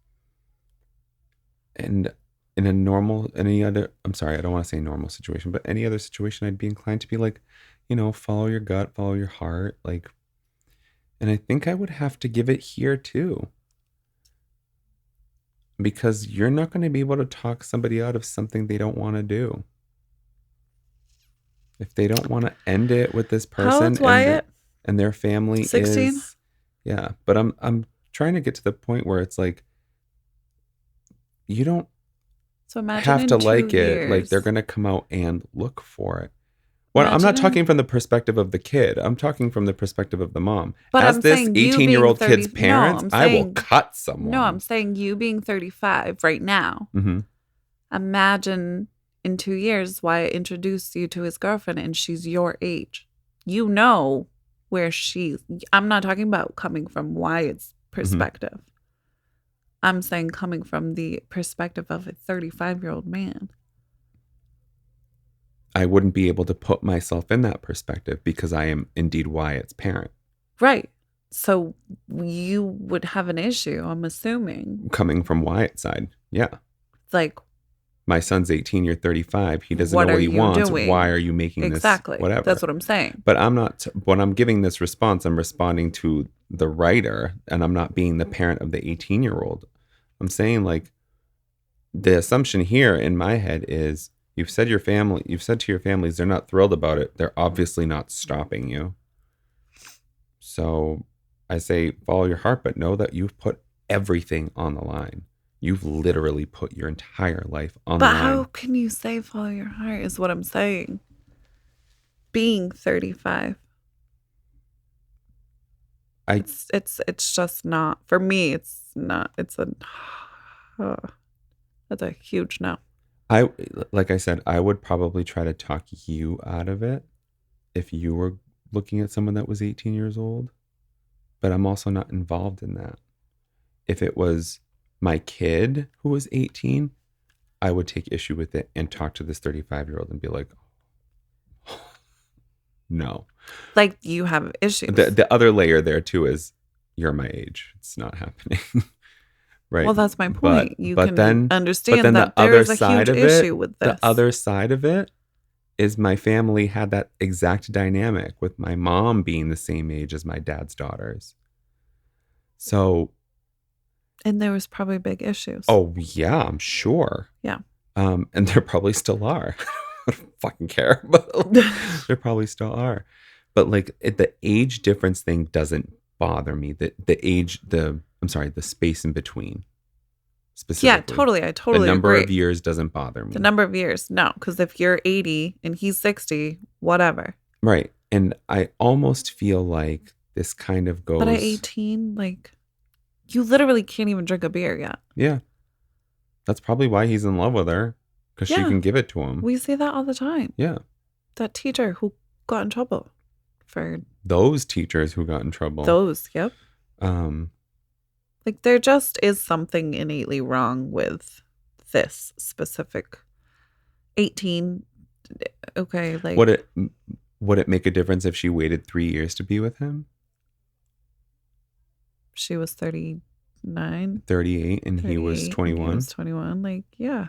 And in I don't want to say normal situation, but any other situation, I'd be inclined to be like, you know, follow your gut, follow your heart. Like, and I think I would have to give it here too. Because you're not going to be able to talk somebody out of something they don't want to do. If they don't want to end it with this person, how old's Wyatt? And their family 16? is, yeah. But I'm trying to get to the point where it's like, you don't have to like it. Like they're going to come out and look for it. Well, I'm not talking from the perspective of the kid. I'm talking from the perspective of the mom. But as I'm this saying 18-year-old kid's parents, I will cut someone. No, I'm saying you being 35 right now. Mm-hmm. Imagine in 2 years Wyatt introduced you to his girlfriend and she's your age. You know where I'm not talking about coming from Wyatt's perspective. Mm-hmm. I'm saying coming from the perspective of a 35-year-old man. I wouldn't be able to put myself in that perspective because I am indeed Wyatt's parent. Right. So you would have an issue, I'm assuming. Coming from Wyatt's side. Yeah. Like, my son's 18, you're 35. He doesn't know what he wants. Doing? Why are you making exactly. This? Whatever. That's what I'm saying. But I'm not, when I'm giving this response, I'm responding to the writer and I'm not being the parent of the 18-year-old. I'm saying like the assumption here in my head is you've said to your families they're not thrilled about it. They're obviously not stopping you. So I say follow your heart, but know that you've put everything on the line. You've literally put your entire life on the line. But how can you say follow your heart is what I'm saying. Being 35. It's just not, for me, it's not, that's a huge no. Like I said, I would probably try to talk you out of it if you were looking at someone that was 18 years old, but I'm also not involved in that. If it was my kid who was 18, I would take issue with it and talk to this 35-year-old and be like, no. Like you have issues. The other layer there too is you're my age. It's not happening. Right. Well, that's my point. You can understand then that there is a huge issue with this. The other side of it is my family had that exact dynamic with my mom being the same age as my dad's daughters. So. And there was probably big issues. Oh, yeah, I'm sure. Yeah. And there probably still are. I don't fucking care. But there probably still are. But like the age difference thing doesn't bother me. The space in between. Specifically. Yeah, totally. I totally agree. The number of years doesn't bother me. The number of years, no. Because if you're 80 and he's 60, whatever. Right. And I almost feel like this kind of goes. But at 18, like, you literally can't even drink a beer yet. Yeah. That's probably why he's in love with her. Because she can give it to him. We see that all the time. Yeah. That teacher who got in trouble for. Those teachers who got in trouble. Yep. Like, there just is something innately wrong with this specific 18. Okay, like. Would it make a difference if she waited 3 years to be with him? She was 39. 38 and he was 21. He was 21. Like, yeah.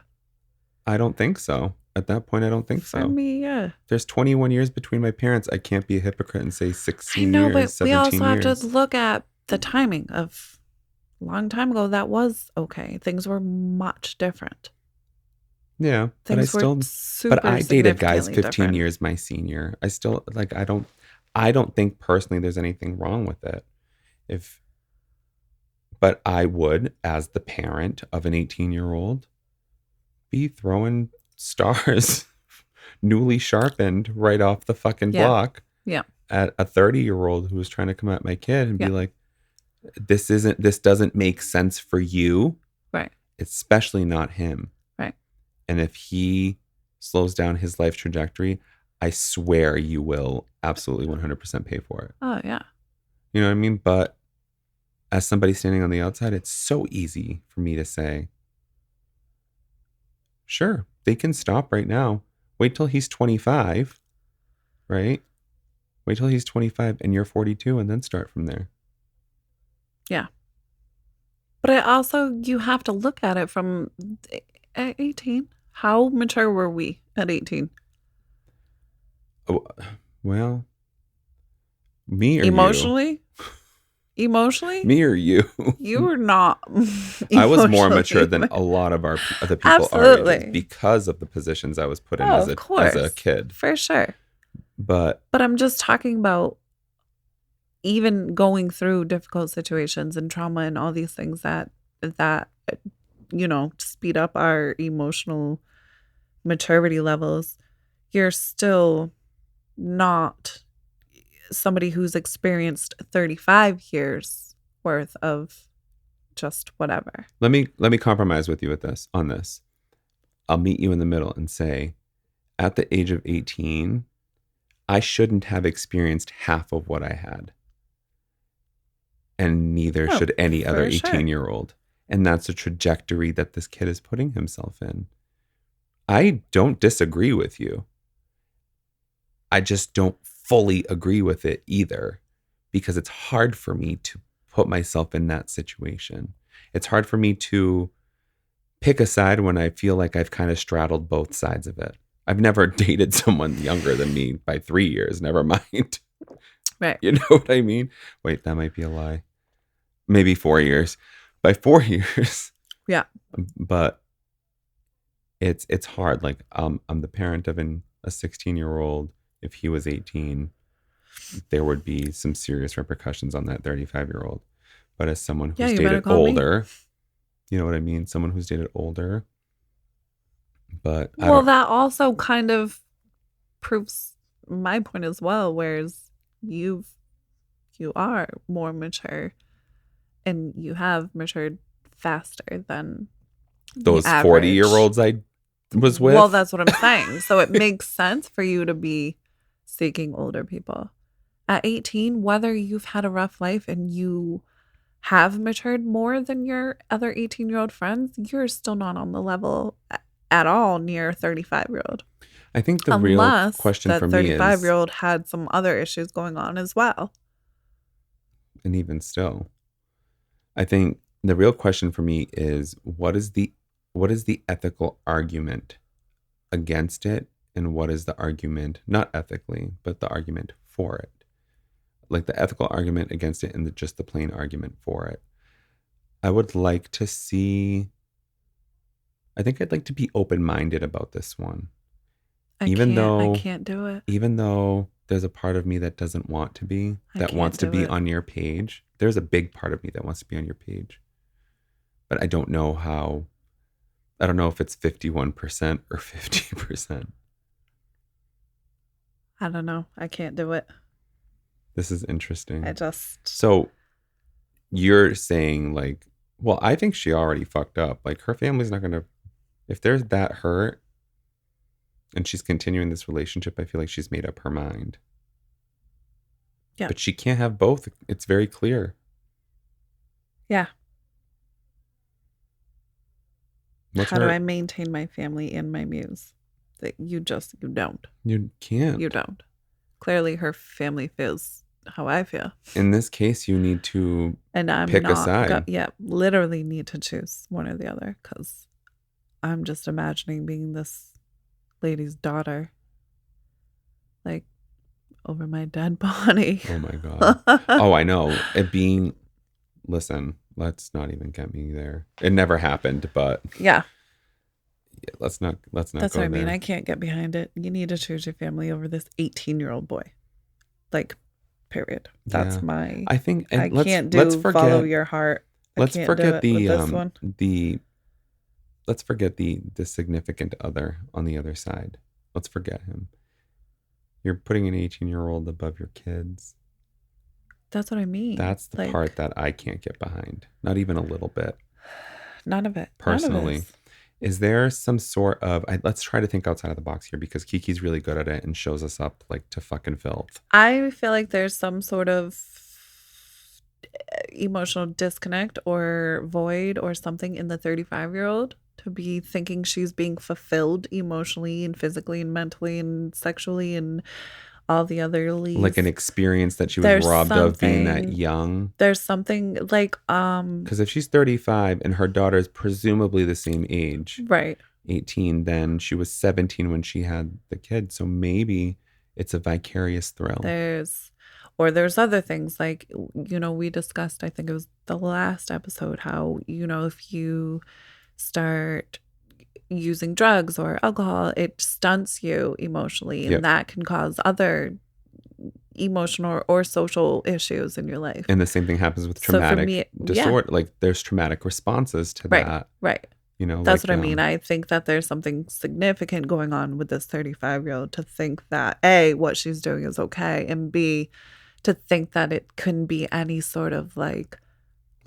I don't think so. At that point, I don't think so. For me, yeah. There's 21 years between my parents. I can't be a hypocrite and say 16 I know, years, but 17 we also years. have to look at the timing of a long time ago, that was okay. Things were much different. Yeah, Things were super but I dated guys significantly 15 different. years my senior. I still like I don't think personally there's anything wrong with it. But I would, as the parent of an 18-year-old, be throwing stars newly sharpened right off the fucking block Yeah. at a 30-year-old who was trying to come at my kid and be Yeah. like, this doesn't make sense for you. Right. Especially not him. Right. And if he slows down his life trajectory, I swear you will absolutely 100% pay for it. Oh, yeah. You know what I mean? But as somebody standing on the outside, it's so easy for me to say, sure, they can stop right now. Wait till he's 25, right? Wait till he's 25 and you're 42 and then start from there. Yeah. But you have to look at it from at 18. How mature were we at 18? Oh, well, me or Emotionally? Emotionally? Me or you? You were not. I was more mature than a lot of the people Absolutely. our ages because of the positions I was put in Oh, as a kid. For sure. But I'm just talking about even going through difficult situations and trauma and all these things that speed up our emotional maturity levels. You're still not somebody who's experienced 35 years worth of just whatever. let me compromise with you on this. I'll meet you in the middle and say, at the age of 18, I shouldn't have experienced half of what I had. And neither should any other 18-year-old. And that's a trajectory that this kid is putting himself in. I don't disagree with you. I just don't fully agree with it either, because it's hard for me to put myself in that situation. It's hard for me to pick a side when I feel like I've kind of straddled both sides of it. I've never dated someone younger than me by 3 years, never mind. Right. You know what I mean? Wait, that might be a lie. Maybe 4 years. By 4 years. Yeah. But it's hard. Like I'm the parent of a 16-year-old. If he was 18, there would be some serious repercussions on that 35-year-old. But as someone who's dated older, you know what I mean? Someone who's dated older. But that also kind of proves my point as well, whereas you are more mature and you have matured faster than those 40-year-olds I was with. Well, that's what I'm saying. So it makes sense for you to be seeking older people. At 18, whether you've had a rough life and you have matured more than your other 18-year-old friends, you're still not on the level at all near a 35-year-old. I think the real question for me is, 35-year-old had some other issues going on as well. And even still, I think the real question for me is, what is the ethical argument against it, and what is the argument, not ethically, but the argument for it? Like the ethical argument against it and just the plain argument for it. I would like to see, I think I'd like to be open-minded about this one. I can't do it. Even though there's a part of me that doesn't want to be, that wants to be on your page. There's a big part of me that wants to be on your page. But I don't know how. I don't know if it's 51% or 50%. I don't know. I can't do it. This is interesting. So you're saying like, well, I think she already fucked up. Like her family's not going to, if they're that hurt and she's continuing this relationship, I feel like she's made up her mind. Yeah. But she can't have both. It's very clear. Yeah. How do I maintain my family and my muse? That you don't. You can't. You don't. Clearly her family feels how I feel. In this case, you need to pick a side. Literally need to choose one or the other, because I'm just imagining being this lady's daughter, like over my dead body. Oh my God. Oh, I know. It being listen, let's not even get me there. It never happened, but Yeah. let's not That's go what I mean. there. I can't get behind it. You need to choose your family over this 18-year-old boy. Like, period. That's Yeah. my. I think I let's can't do let's forget follow your heart. let's I can't forget do it with this the one. let's forget the significant other on the other side. Let's forget him. You're putting an 18-year-old above your kids. That's what I mean. That's the part that I can't get behind. Not even a little bit. None of it. Personally. None of Is there some sort of let's try to think outside of the box here, because Kiki's really good at it and shows us up like to fucking filth. I feel like there's some sort of emotional disconnect or void or something in the 35-year-old to be thinking she's being fulfilled emotionally and physically and mentally and sexually and all the other leads. Like an experience that she was robbed of being that young. There's something like because if she's 35 and her daughter is presumably the same age, right, 18, then she was 17 when she had the kid, so maybe it's a vicarious thrill. There's other things like, you know, we discussed, I think it was the last episode, how, you know, if you start using drugs or alcohol, it stunts you emotionally, and that can cause other emotional or social issues in your life. And the same thing happens with traumatic disorder. Like there's traumatic responses to that. Right. You know, that's what I mean. I think that there's something significant going on with this 35-year-old to think that A, what she's doing is okay, and B, to think that it couldn't be any sort of like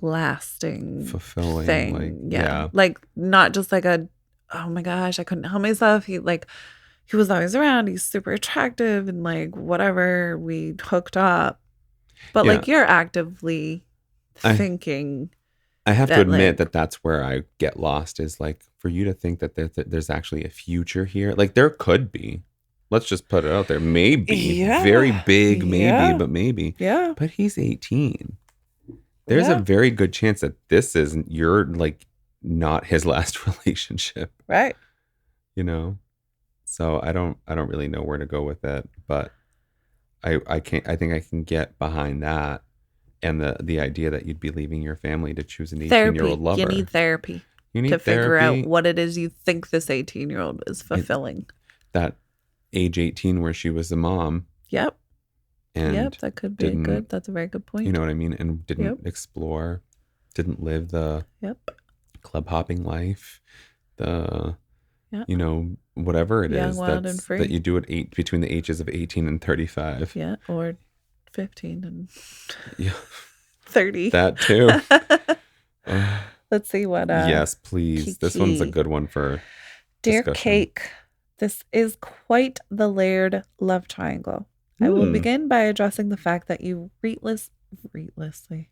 lasting fulfilling thing. Like not just like a, oh my gosh, I couldn't help myself. He was always around. He's super attractive and like whatever, we hooked up. But like you're actively thinking. I have to admit that that's where I get lost, is like for you to think that there's actually a future here. Like there could be. Let's just put it out there. Maybe. Very big maybe, but maybe. Yeah. But he's 18. There's a very good chance that this isn't like not his last relationship. Right. You know? So I don't really know where to go with it, but I think I can get behind that, and the idea that you'd be leaving your family to choose an 18-year-old lover. You need therapy. You need to therapy. Figure out what it is you think this 18-year-old is fulfilling. That age 18 where she was a mom. Yep. And that could be good. That's a very good point. You know what I mean? And didn't explore, didn't live the club hopping life, you know, whatever it is that you do at between the ages of 18 and 35. Yeah, or 15 and 30. That too. Let's see what. Yes, please. Kiki. This one's a good one for Dear discussion. Cake. This is quite the layered love triangle. I will begin by addressing the fact that you recently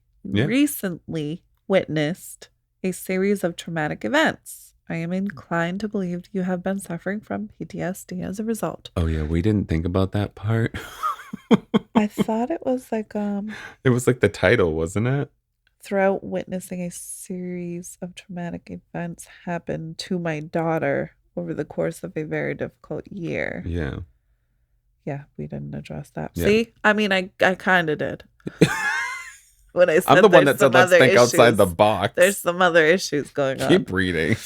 witnessed a series of traumatic events. I am inclined to believe you have been suffering from PTSD as a result. Oh yeah, we didn't think about that part. I thought it was like it was like the title, wasn't it? Throughout witnessing a series of traumatic events happen to my daughter over the course of a very difficult year. Yeah. Yeah, we didn't address that. Yeah. See? I mean, I kind of did. When I said I'm the one that said let's think outside the box. There's some other issues going on. Keep reading.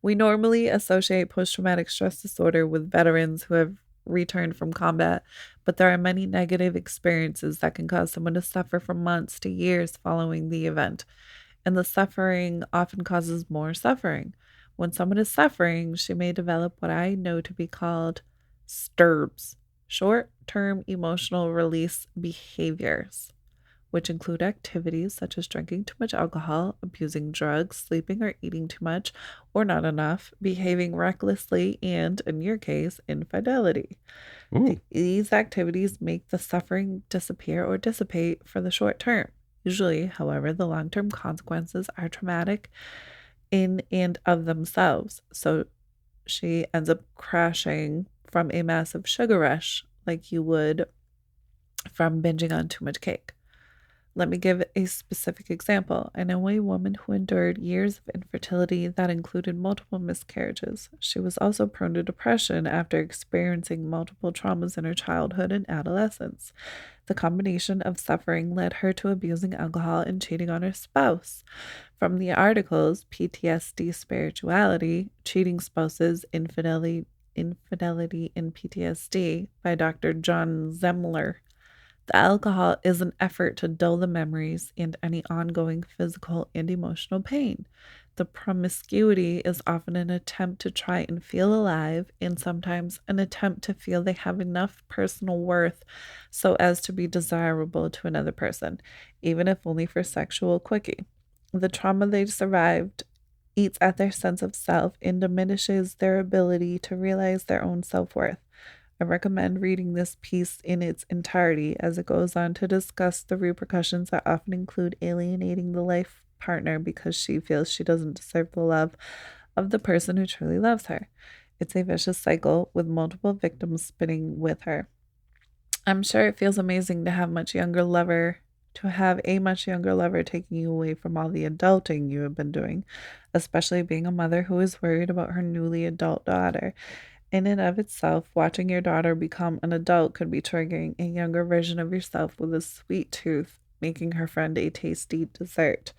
We normally associate post-traumatic stress disorder with veterans who have returned from combat, but there are many negative experiences that can cause someone to suffer for months to years following the event. And the suffering often causes more suffering. When someone is suffering, she may develop what I know to be called STIRBs, short-term emotional release behaviors, which include activities such as drinking too much alcohol, abusing drugs, sleeping or eating too much or not enough, behaving recklessly, and, in your case, infidelity. These activities make the suffering disappear or dissipate for the short term. Usually, however, the long-term consequences are traumatic in and of themselves. So she ends up crashing from a massive sugar rush like you would from binging on too much cake. Let me give a specific example. I know a woman who endured years of infertility that included multiple miscarriages. She was also prone to depression after experiencing multiple traumas in her childhood and adolescence. The combination of suffering led her to abusing alcohol and cheating on her spouse. From the articles PTSD Spirituality, Cheating Spouses, Infidelity and PTSD by Dr. John Zemler, the alcohol is an effort to dull the memories and any ongoing physical and emotional pain. The promiscuity is often an attempt to try and feel alive, and sometimes an attempt to feel they have enough personal worth so as to be desirable to another person, even if only for sexual quickie. The trauma they survived eats at their sense of self and diminishes their ability to realize their own self-worth. I recommend reading this piece in its entirety as it goes on to discuss the repercussions that often include alienating the life partner because she feels she doesn't deserve the love of the person who truly loves her. It's a vicious cycle with multiple victims spinning with her. I'm sure it feels amazing to have a much younger lover taking you away from all the adulting you have been doing, especially being a mother who is worried about her newly adult daughter. In and of itself, watching your daughter become an adult could be triggering a younger version of yourself with a sweet tooth, making her friend a tasty dessert.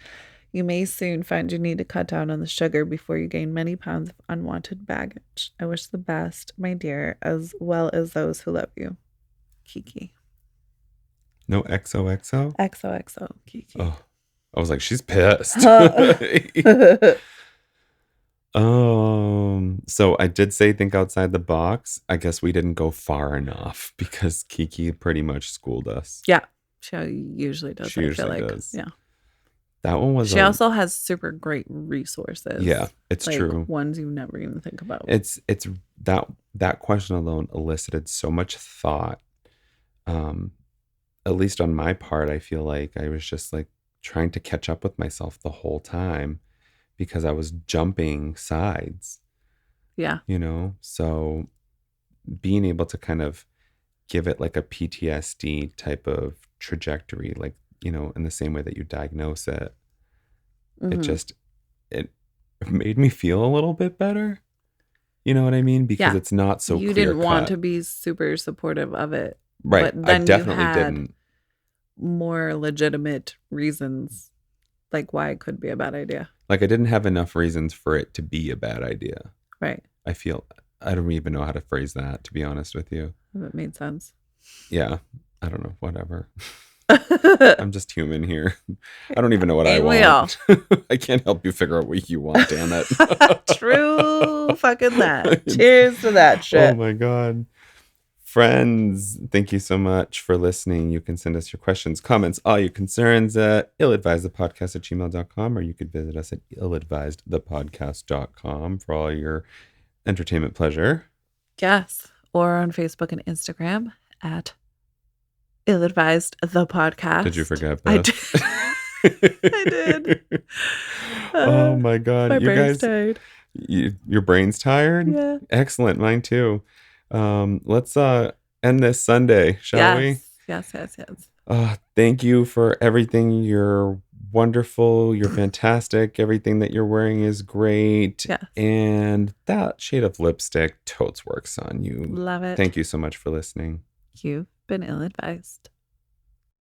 You may soon find you need to cut down on the sugar before you gain many pounds of unwanted baggage. I wish the best, my dear, as well as those who love you. Kiki. No XOXO? XOXO, Kiki. Oh, I was like, she's pissed. So I did say think outside the box. I guess we didn't go far enough because Kiki pretty much schooled us. Yeah, she usually does. She usually does. Yeah. That one was. She also has super great resources. Yeah, it's like, true. Ones you never even think about. It's that question alone elicited so much thought. At least on my part, I feel like I was just like trying to catch up with myself the whole time because I was jumping sides. Yeah. You know, so being able to kind of give it like a PTSD type of trajectory, like, you know, in the same way that you diagnose it, it made me feel a little bit better. You know what I mean? Because it's not so you clear didn't want cut. to be super supportive of it. Right. But then I definitely you had didn't. more legitimate reasons like why it could be a bad idea. Like I didn't have enough reasons for it to be a bad idea. Right. I don't even know how to phrase that, to be honest with you. That made sense. Yeah. I don't know. Whatever. I'm just human here. I don't even know what I want. I can't help you figure out what you want, damn it. True fucking that. Cheers to that shit. Oh my God. Friends, thank you so much for listening. You can send us your questions, comments, all your concerns at illadvisedthepodcast@gmail.com, or you could visit us at illadvisedthepodcast.com for all your entertainment pleasure. Yes. Or on Facebook and Instagram at illadvisedthepodcast. Did you forget this? I did. Oh my God. My You brain's guys, tired. Your brain's tired? Yeah. Excellent. Mine too. Let's end this Sunday, shall we? Yes. Thank you for everything. You're wonderful. You're fantastic. Everything that you're wearing is great. Yes. And that shade of lipstick totes works on you. Love it. Thank you so much for listening. You've been ill-advised.